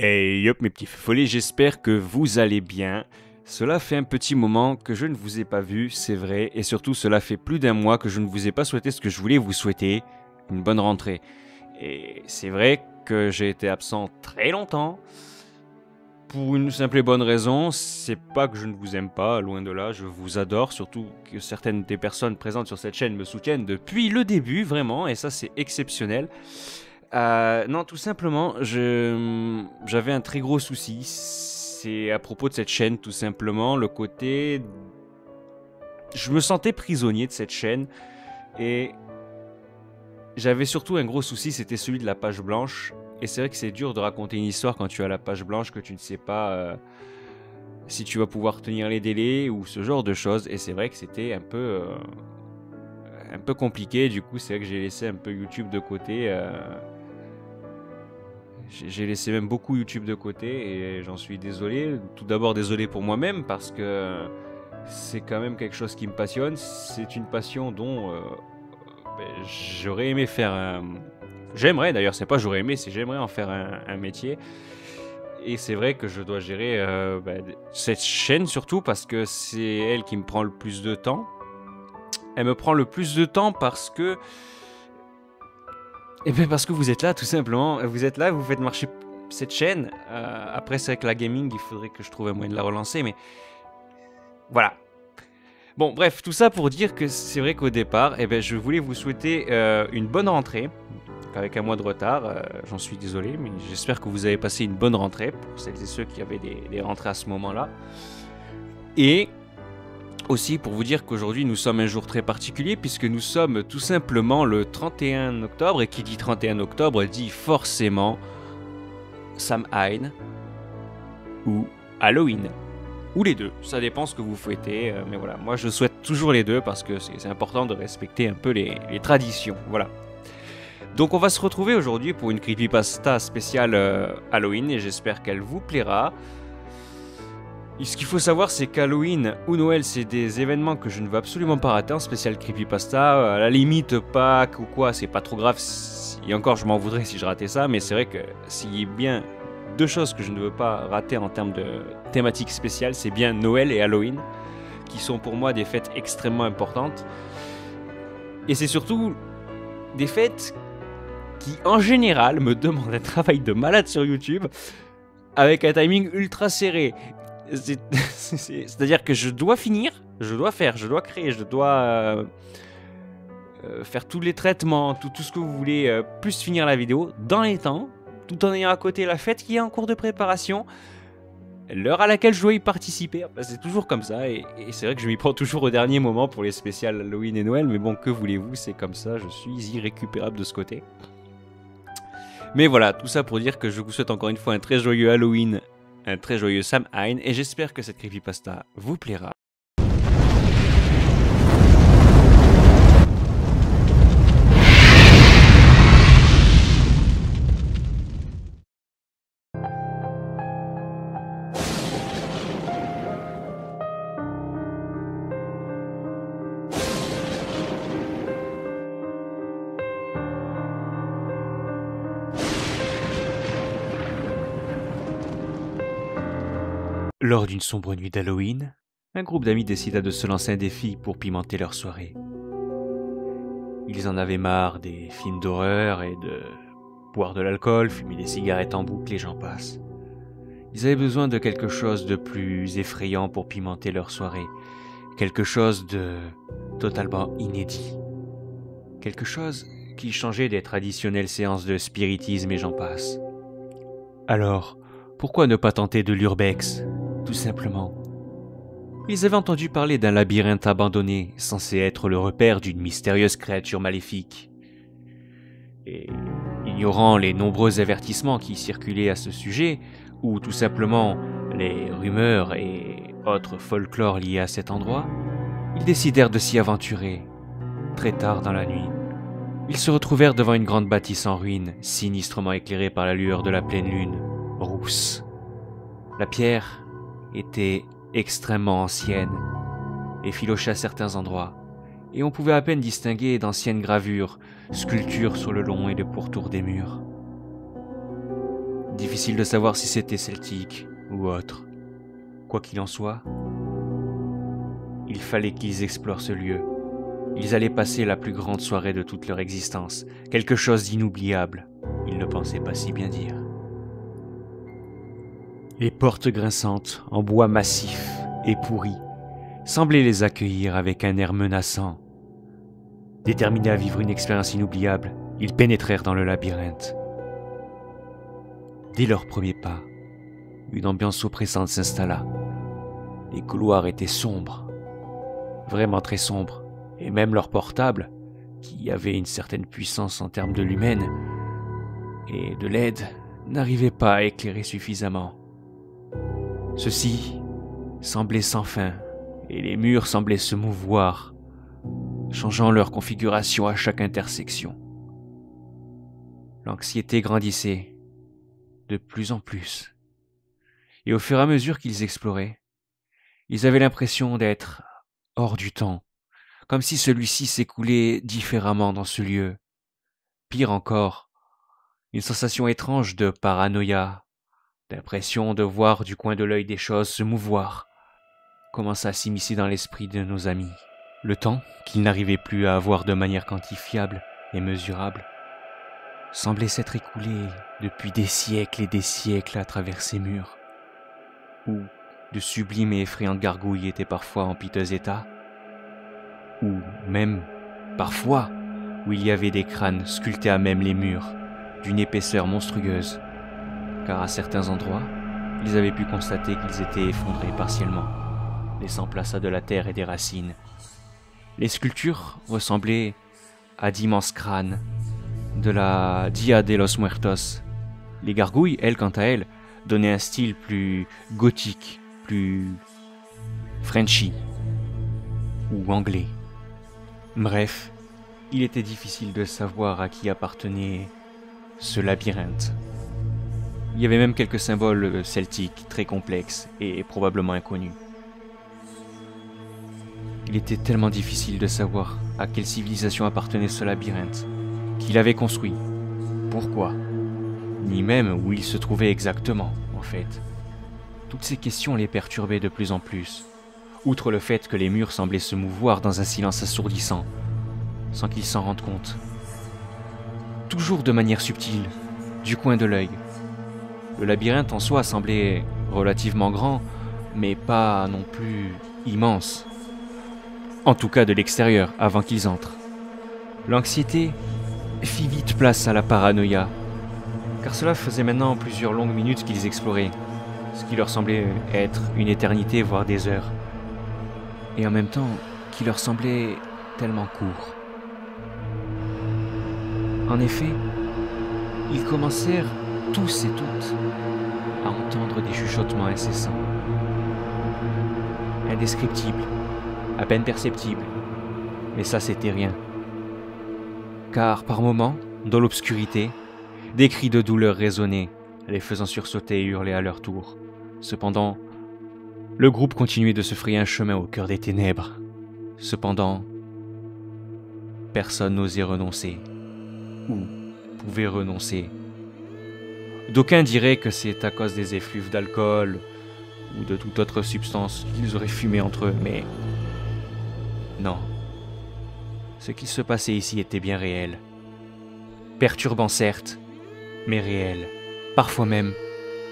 Hey hop mes petits follets, j'espère que vous allez bien. Cela fait un petit moment que je ne vous ai pas vu, c'est vrai, et surtout cela fait plus d'un mois que je ne vous ai pas souhaité ce que je voulais vous souhaiter, une bonne rentrée. Et c'est vrai que j'ai été absent très longtemps, pour une simple et bonne raison, c'est pas que je ne vous aime pas, loin de là, je vous adore, surtout que certaines des personnes présentes sur cette chaîne me soutiennent depuis le début, vraiment, et ça c'est exceptionnel. Non, tout simplement, j'avais un très gros souci. C'est à propos de cette chaîne, tout simplement, le côté... Je me sentais prisonnier de cette chaîne, et j'avais surtout un gros souci, c'était celui de la page blanche. Et c'est vrai que c'est dur de raconter une histoire quand tu as la page blanche, que tu ne sais pas si tu vas pouvoir tenir les délais ou ce genre de choses. Et c'est vrai que c'était un peu compliqué, du coup c'est vrai que j'ai laissé un peu YouTube de côté. J'ai laissé même beaucoup YouTube de côté et j'en suis désolé. Tout d'abord désolé pour moi-même parce que c'est quand même quelque chose qui me passionne. C'est une passion dont j'aurais aimé faire un... J'aimerais d'ailleurs, c'est pas j'aurais aimé, c'est j'aimerais en faire un métier. Et c'est vrai que je dois gérer cette chaîne surtout parce que c'est elle qui me prend le plus de temps. Elle me prend le plus de temps parce que... Eh bien parce que vous êtes là tout simplement, vous êtes là, vous faites marcher cette chaîne. Après c'est avec la gaming, il faudrait que je trouve un moyen de la relancer, mais voilà. Bon bref, tout ça pour dire que c'est vrai qu'au départ, eh bien, je voulais vous souhaiter une bonne rentrée, avec un mois de retard, j'en suis désolé, mais j'espère que vous avez passé une bonne rentrée, pour celles et ceux qui avaient des rentrées à ce moment-là. Et... aussi pour vous dire qu'aujourd'hui nous sommes un jour très particulier puisque nous sommes tout simplement le 31 octobre et qui dit 31 octobre dit forcément Samhain ou Halloween ou les deux, ça dépend ce que vous fouettez, mais voilà, moi je souhaite toujours les deux parce que c'est important de respecter un peu les traditions, voilà. Donc on va se retrouver aujourd'hui pour une creepypasta spéciale Halloween et j'espère qu'elle vous plaira. Et ce qu'il faut savoir, c'est qu'Halloween ou Noël, c'est des événements que je ne veux absolument pas rater. En spécial creepypasta, à la limite Pâques ou quoi, c'est pas trop grave. Et encore, je m'en voudrais si je ratais ça, mais c'est vrai que s'il y a bien deux choses que je ne veux pas rater en termes de thématique spéciale, c'est bien Noël et Halloween, qui sont pour moi des fêtes extrêmement importantes. Et c'est surtout des fêtes qui, en général, me demandent un travail de malade sur YouTube, avec un timing ultra serré. C'est-à-dire que je dois finir, je dois créer, je dois faire tous les traitements, tout ce que vous voulez, plus finir la vidéo dans les temps, tout en ayant à côté la fête qui est en cours de préparation, l'heure à laquelle je dois y participer. Enfin, c'est toujours comme ça, et c'est vrai que je m'y prends toujours au dernier moment pour les spéciales Halloween et Noël, mais bon, que voulez-vous, c'est comme ça, je suis irrécupérable de ce côté. Mais voilà, tout ça pour dire que je vous souhaite encore une fois un très joyeux Halloween, un très joyeux Samhain, et j'espère que cette creepypasta vous plaira. Lors d'une sombre nuit d'Halloween, un groupe d'amis décida de se lancer un défi pour pimenter leur soirée. Ils en avaient marre des films d'horreur et de boire de l'alcool, fumer des cigarettes en boucle et j'en passe. Ils avaient besoin de quelque chose de plus effrayant pour pimenter leur soirée, quelque chose de totalement inédit, quelque chose qui changeait des traditionnelles séances de spiritisme et j'en passe. Alors, pourquoi ne pas tenter de l'urbex ? Tout simplement. Ils avaient entendu parler d'un labyrinthe abandonné, censé être le repère d'une mystérieuse créature maléfique. Et ignorant les nombreux avertissements qui circulaient à ce sujet, ou tout simplement les rumeurs et autres folklores liés à cet endroit, ils décidèrent de s'y aventurer. Très tard dans la nuit, ils se retrouvèrent devant une grande bâtisse en ruine, sinistrement éclairée par la lueur de la pleine lune, rousse. La pierre était extrêmement ancienne et filochée à certains endroits, et on pouvait à peine distinguer d'anciennes gravures, sculptures sur le long et le pourtour des murs. Difficile de savoir si c'était celtique ou autre. Quoi qu'il en soit, il fallait qu'ils explorent ce lieu. Ils allaient passer la plus grande soirée de toute leur existence. Quelque chose d'inoubliable. Ils ne pensaient pas si bien dire. Les portes grinçantes, en bois massif et pourri, semblaient les accueillir avec un air menaçant. Déterminés à vivre une expérience inoubliable, ils pénétrèrent dans le labyrinthe. Dès leur premier pas, une ambiance oppressante s'installa. Les couloirs étaient sombres, vraiment très sombres, et même leur portable, qui avait une certaine puissance en termes de lumen et de LED, n'arrivait pas à éclairer suffisamment. Ceci semblait sans fin, et les murs semblaient se mouvoir, changeant leur configuration à chaque intersection. L'anxiété grandissait de plus en plus, et au fur et à mesure qu'ils exploraient, ils avaient l'impression d'être hors du temps, comme si celui-ci s'écoulait différemment dans ce lieu. Pire encore, une sensation étrange de paranoïa, d'impression de voir du coin de l'œil des choses se mouvoir, commença à s'immiscer dans l'esprit de nos amis. Le temps, qu'ils n'arrivaient plus à avoir de manière quantifiable et mesurable, semblait s'être écoulé depuis des siècles et des siècles à travers ces murs, où de sublimes et effrayantes gargouilles étaient parfois en piteux état, ou même, parfois, où il y avait des crânes sculptés à même les murs, d'une épaisseur monstrueuse, car à certains endroits, ils avaient pu constater qu'ils étaient effondrés partiellement, laissant place à de la terre et des racines. Les sculptures ressemblaient à d'immenses crânes, de la Dia de los Muertos. Les gargouilles, elles, quant à elles, donnaient un style plus gothique, plus Frenchy ou anglais. Bref, il était difficile de savoir à qui appartenait ce labyrinthe. Il y avait même quelques symboles celtiques très complexes et probablement inconnus. Il était tellement difficile de savoir à quelle civilisation appartenait ce labyrinthe, qui l'avait construit, pourquoi, ni même où il se trouvait exactement, en fait. Toutes ces questions les perturbaient de plus en plus, outre le fait que les murs semblaient se mouvoir dans un silence assourdissant, sans qu'ils s'en rendent compte. Toujours de manière subtile, du coin de l'œil. Le labyrinthe en soi semblait relativement grand, mais pas non plus immense. En tout cas de l'extérieur, avant qu'ils entrent. L'anxiété fit vite place à la paranoïa, car cela faisait maintenant plusieurs longues minutes qu'ils exploraient, ce qui leur semblait être une éternité, voire des heures, et en même temps qui leur semblait tellement court. En effet, ils commencèrent tous et toutes à entendre des chuchotements incessants, indescriptibles, à peine perceptibles, mais ça c'était rien. Car par moments, dans l'obscurité, des cris de douleur résonnaient, les faisant sursauter et hurler à leur tour. Cependant, le groupe continuait de se frayer un chemin au cœur des ténèbres. Cependant, personne n'osait renoncer, ou pouvait renoncer. D'aucuns diraient que c'est à cause des effluves d'alcool ou de toute autre substance qu'ils auraient fumé entre eux, mais non. Ce qui se passait ici était bien réel. Perturbant certes, mais réel. Parfois même,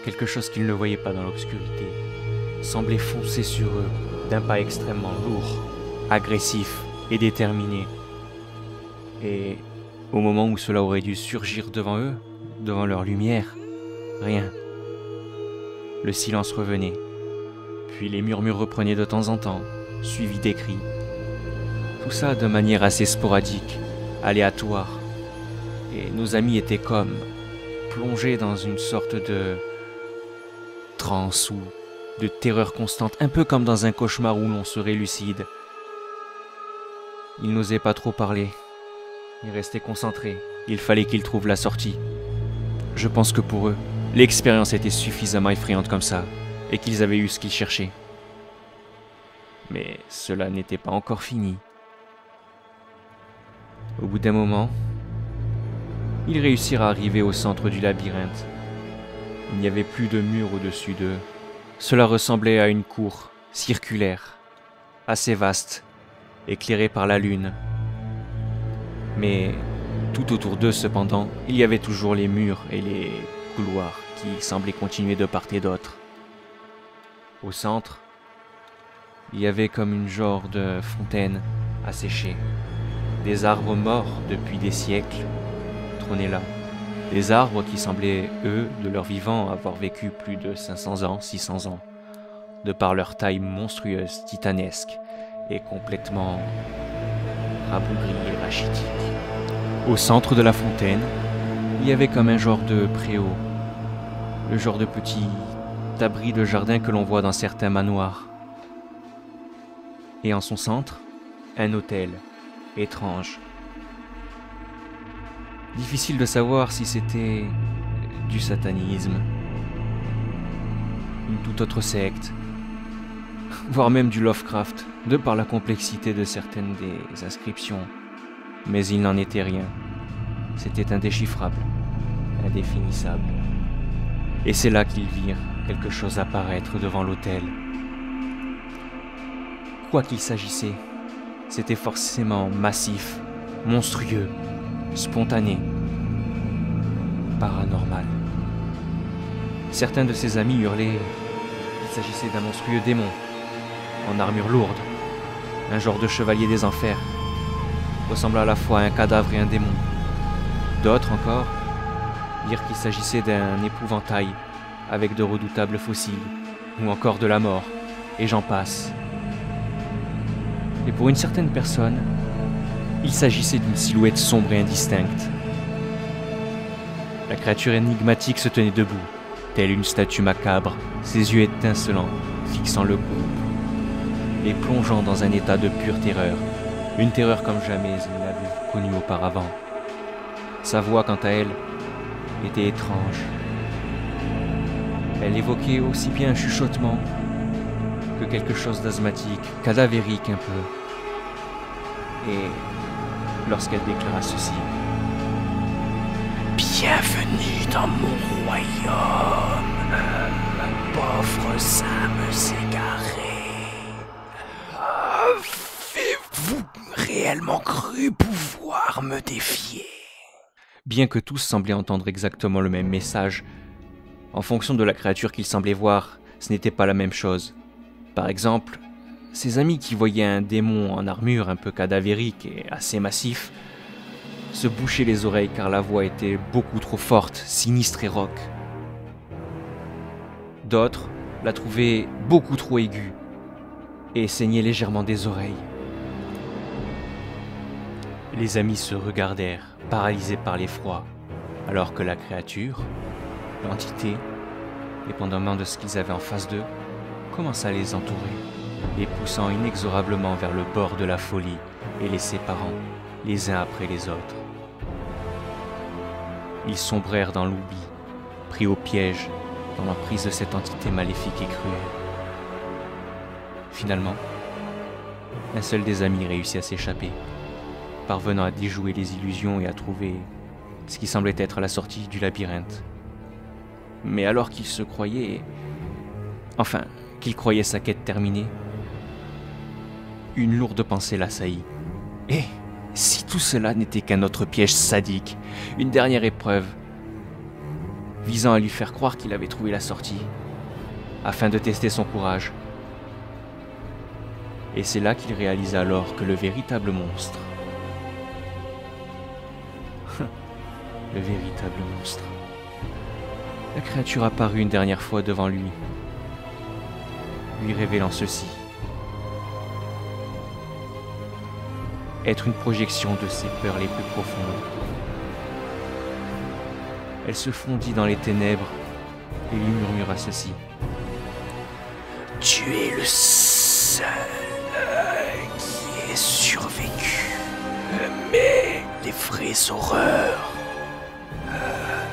quelque chose qu'ils ne voyaient pas dans l'obscurité semblait foncer sur eux d'un pas extrêmement lourd, agressif et déterminé. Et au moment où cela aurait dû surgir devant eux, devant leur lumière, rien. Le silence revenait, puis les murmures reprenaient de temps en temps, suivis des cris. Tout ça de manière assez sporadique, aléatoire. Et nos amis étaient comme plongés dans une sorte de transe ou de terreur constante, un peu comme dans un cauchemar où l'on serait lucide. Ils n'osaient pas trop parler. Ils restaient concentrés. Il fallait qu'ils trouvent la sortie. Je pense que pour eux, l'expérience était suffisamment effrayante comme ça, et qu'ils avaient eu ce qu'ils cherchaient. Mais cela n'était pas encore fini. Au bout d'un moment, ils réussirent à arriver au centre du labyrinthe. Il n'y avait plus de mur au-dessus d'eux. Cela ressemblait à une cour circulaire, assez vaste, éclairée par la lune. Mais tout autour d'eux, cependant, il y avait toujours les murs et les couloirs qui semblaient continuer de part et d'autre. Au centre, il y avait comme une genre de fontaine asséchée. Des arbres morts depuis des siècles trônaient là. Des arbres qui semblaient, eux, de leur vivant, avoir vécu plus de 500 ans, 600 ans, de par leur taille monstrueuse, titanesque et complètement rabougrie et rachitique. Au centre de la fontaine, il y avait comme un genre de préau, le genre de petit abri de jardin que l'on voit dans certains manoirs. Et en son centre, un autel étrange. Difficile de savoir si c'était du satanisme, une toute autre secte, voire même du Lovecraft, de par la complexité de certaines des inscriptions. Mais il n'en était rien. C'était indéchiffrable, indéfinissable. Et c'est là qu'ils virent quelque chose apparaître devant l'autel. Quoi qu'il s'agissait, c'était forcément massif, monstrueux, spontané, paranormal. Certains de ses amis hurlaient qu'il s'agissait d'un monstrueux démon, en armure lourde, un genre de chevalier des enfers, ressemblant à la fois à un cadavre et un démon. D'autres encore dirent qu'il s'agissait d'un épouvantail avec de redoutables fossiles, ou encore de la mort, et j'en passe. Et pour une certaine personne, il s'agissait d'une silhouette sombre et indistincte. La créature énigmatique se tenait debout, telle une statue macabre, ses yeux étincelants, fixant le groupe, et plongeant dans un état de pure terreur, une terreur comme jamais il n'avait connue auparavant. Sa voix, quant à elle, était étrange. Elle évoquait aussi bien un chuchotement que quelque chose d'asthmatique, cadavérique un peu. Et lorsqu'elle déclara ceci: « Bienvenue dans mon royaume, pauvres âmes égarées. Avez-vous réellement cru pouvoir me défier ?» Bien que tous semblaient entendre exactement le même message, en fonction de la créature qu'ils semblaient voir, ce n'était pas la même chose. Par exemple, ses amis qui voyaient un démon en armure un peu cadavérique et assez massif se bouchaient les oreilles car la voix était beaucoup trop forte, sinistre et rauque. D'autres la trouvaient beaucoup trop aiguë et saignaient légèrement des oreilles. Les amis se regardèrent, paralysés par l'effroi, alors que la créature, l'entité, dépendamment de ce qu'ils avaient en face d'eux, commença à les entourer, les poussant inexorablement vers le bord de la folie et les séparant les uns après les autres. Ils sombrèrent dans l'oubli, pris au piège dans l'emprise de cette entité maléfique et cruelle. Finalement, un seul des amis réussit à s'échapper, parvenant à déjouer les illusions et à trouver ce qui semblait être la sortie du labyrinthe. Mais alors qu'il se croyait... Enfin, qu'il croyait sa quête terminée, une lourde pensée l'assaillit. Et si tout cela n'était qu'un autre piège sadique, une dernière épreuve, visant à lui faire croire qu'il avait trouvé la sortie, afin de tester son courage. Et c'est là qu'il réalisa alors que le véritable monstre, le véritable monstre, la créature apparut une dernière fois devant lui, lui révélant ceci: être une projection de ses peurs les plus profondes. Elle se fondit dans les ténèbres et lui murmura ceci: « Tu es le seul qui ait survécu, mais les vraies horreurs,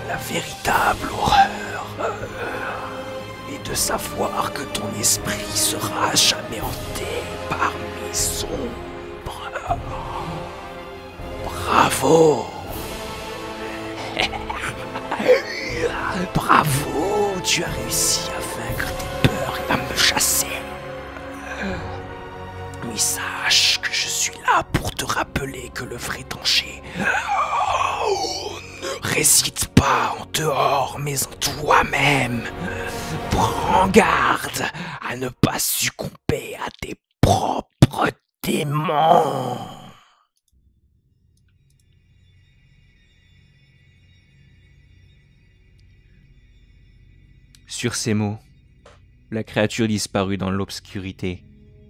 la véritable horreur, est de savoir que ton esprit sera à jamais hanté par mes ombres. Bravo! Bravo! tu as réussi à vaincre tes peurs et à me chasser. Mais sache que je suis là pour te rappeler que le vrai danger ne réside pas en dehors, mais en toi-même. Prends garde à ne pas succomber à tes propres démons. Sur ces mots, la créature disparut dans l'obscurité,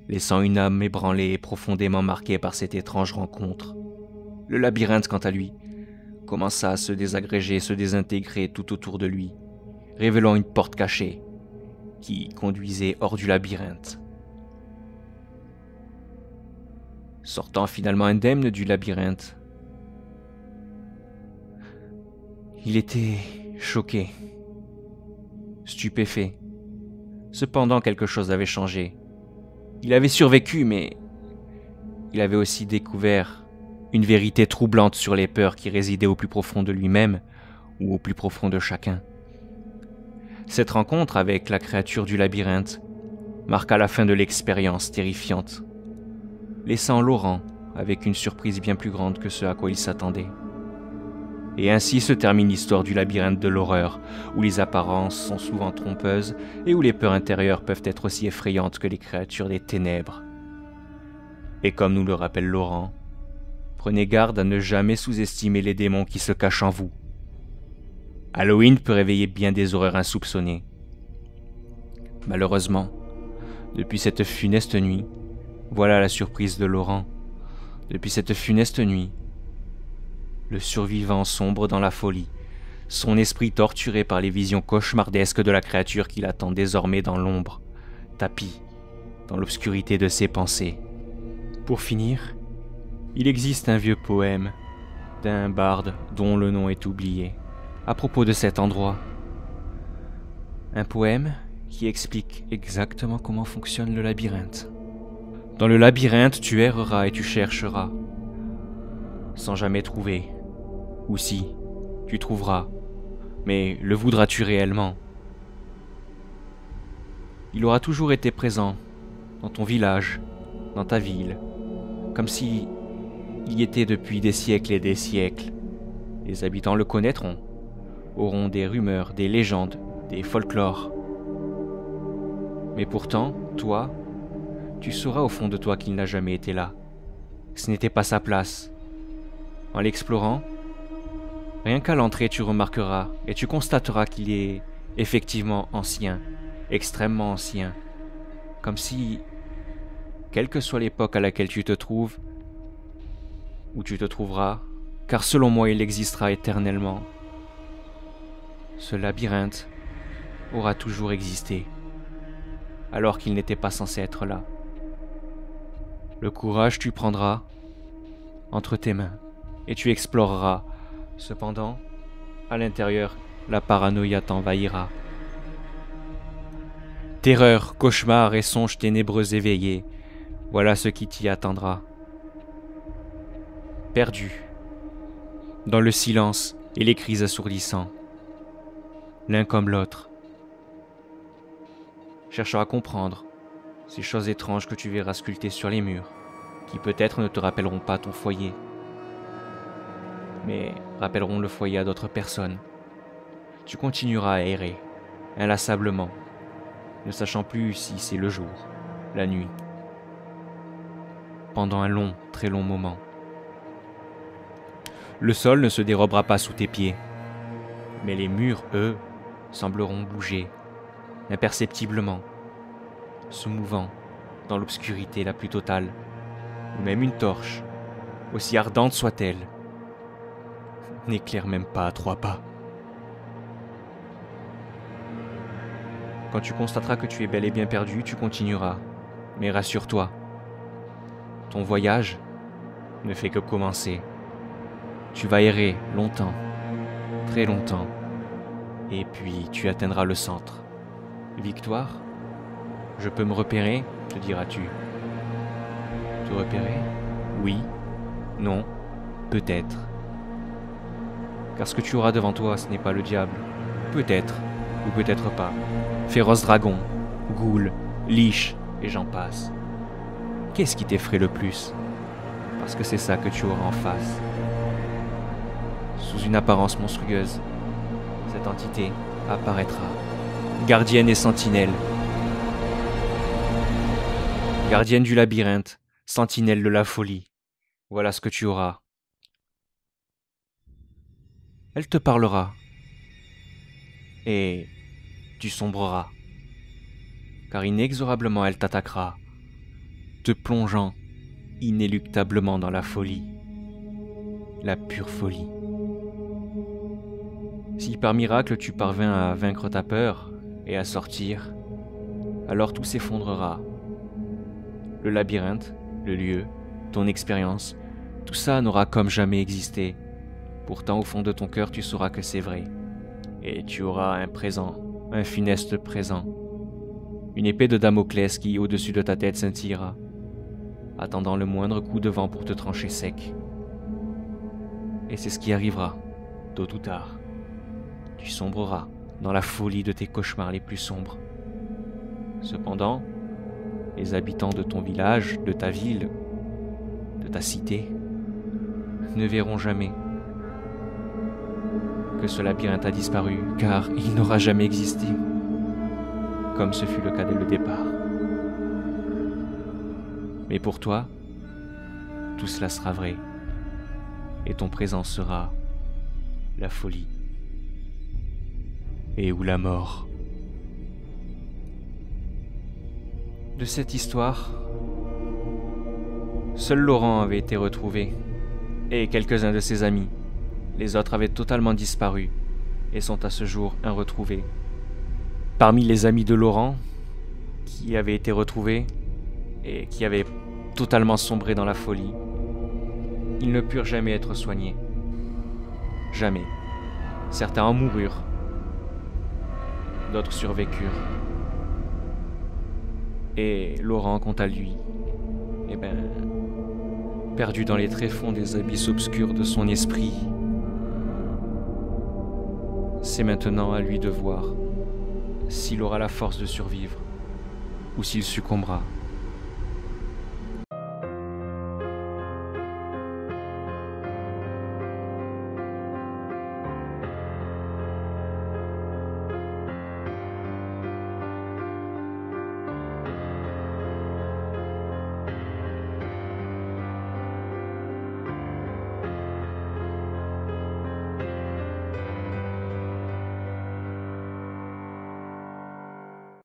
laissant une âme ébranlée et profondément marquée par cette étrange rencontre. Le labyrinthe, quant à lui, commença à se désagréger et se désintégrer tout autour de lui, révélant une porte cachée qui conduisait hors du labyrinthe. Sortant finalement indemne du labyrinthe, il était choqué, stupéfait. Cependant, quelque chose avait changé. Il avait survécu, mais il avait aussi découvert une vérité troublante sur les peurs qui résidaient au plus profond de lui-même ou au plus profond de chacun. Cette rencontre avec la créature du labyrinthe marqua la fin de l'expérience terrifiante, laissant Laurent avec une surprise bien plus grande que ce à quoi il s'attendait. Et ainsi se termine l'histoire du labyrinthe de l'horreur, où les apparences sont souvent trompeuses et où les peurs intérieures peuvent être aussi effrayantes que les créatures des ténèbres. Et comme nous le rappelle Laurent, prenez garde à ne jamais sous-estimer les démons qui se cachent en vous. Halloween peut réveiller bien des horreurs insoupçonnées. Malheureusement, depuis cette funeste nuit, voilà la surprise de Laurent. Depuis cette funeste nuit, le survivant sombre dans la folie, son esprit torturé par les visions cauchemardesques de la créature qui l'attend désormais dans l'ombre, tapi dans l'obscurité de ses pensées. Pour finir, il existe un vieux poème d'un barde dont le nom est oublié, à propos de cet endroit. Un poème qui explique exactement comment fonctionne le labyrinthe. Dans le labyrinthe, tu erreras et tu chercheras, sans jamais trouver. Ou si, tu trouveras, mais le voudras-tu réellement? Il aura toujours été présent, dans ton village, dans ta ville, comme si il y était depuis des siècles et des siècles. Les habitants le connaîtront, auront des rumeurs, des légendes, des folklores. Mais pourtant, toi, tu sauras au fond de toi qu'il n'a jamais été là. Ce n'était pas sa place. En l'explorant, rien qu'à l'entrée, tu remarqueras et tu constateras qu'il est effectivement ancien, extrêmement ancien. Comme si, quelle que soit l'époque à laquelle tu te trouves, où tu te trouveras, car selon moi il existera éternellement, ce labyrinthe aura toujours existé, alors qu'il n'était pas censé être là. Le courage tu prendras entre tes mains et tu exploreras. Cependant, à l'intérieur, la paranoïa t'envahira. Terreur, cauchemar et songes ténébreux éveillés, voilà ce qui t'y attendra. Perdu, dans le silence et les cris assourdissants, l'un comme l'autre, cherchant à comprendre ces choses étranges que tu verras sculptées sur les murs, qui peut-être ne te rappelleront pas ton foyer, mais rappelleront le foyer à d'autres personnes. Tu continueras à errer, inlassablement, ne sachant plus si c'est le jour, la nuit, pendant un long, très long moment. Le sol ne se dérobera pas sous tes pieds, mais les murs, eux, sembleront bouger, imperceptiblement, se mouvant dans l'obscurité la plus totale, ou même une torche, aussi ardente soit-elle, n'éclaire même pas à 3 pas. Quand tu constateras que tu es bel et bien perdu, tu continueras. Mais rassure-toi, ton voyage ne fait que commencer. Tu vas errer longtemps, très longtemps, et puis tu atteindras le centre. Victoire, je peux me repérer, te diras-tu. Te repérer? Oui, non, peut-être. Car ce que tu auras devant toi, ce n'est pas le diable. Peut-être, ou peut-être pas. Féroce dragon, ghoul, liche, et j'en passe. Qu'est-ce qui t'effraie le plus? Parce que c'est ça que tu auras en face. Sous une apparence monstrueuse, cette entité apparaîtra. Gardienne et sentinelle. Gardienne du labyrinthe, sentinelle de la folie. Voilà ce que tu auras. Elle te parlera. Et tu sombreras. Car inexorablement elle t'attaquera, te plongeant inéluctablement dans la folie. La pure folie. Si par miracle tu parvins à vaincre ta peur et à sortir, alors tout s'effondrera. Le labyrinthe, le lieu, ton expérience, tout ça n'aura comme jamais existé. Pourtant au fond de ton cœur tu sauras que c'est vrai. Et tu auras un présent, un funeste présent. Une épée de Damoclès qui au-dessus de ta tête scintillera, attendant le moindre coup de vent pour te trancher sec. Et c'est ce qui arrivera, tôt ou tard. Tu sombreras dans la folie de tes cauchemars les plus sombres. Cependant, les habitants de ton village, de ta ville, de ta cité, ne verront jamais que ce labyrinthe a disparu, car il n'aura jamais existé, comme ce fut le cas dès le départ. Mais pour toi, tout cela sera vrai, et ton présent sera la folie, et ou la mort. De cette histoire, seul Laurent avait été retrouvé, et quelques-uns de ses amis. Les autres avaient totalement disparu, et sont à ce jour irretrouvés. Parmi les amis de Laurent, qui avaient été retrouvés, et qui avaient totalement sombré dans la folie, ils ne purent jamais être soignés. Jamais. Certains en moururent, d'autres survécurent. Et Laurent, quant à lui, perdu dans les tréfonds des abysses obscurs de son esprit, c'est maintenant à lui de voir s'il aura la force de survivre ou s'il succombera.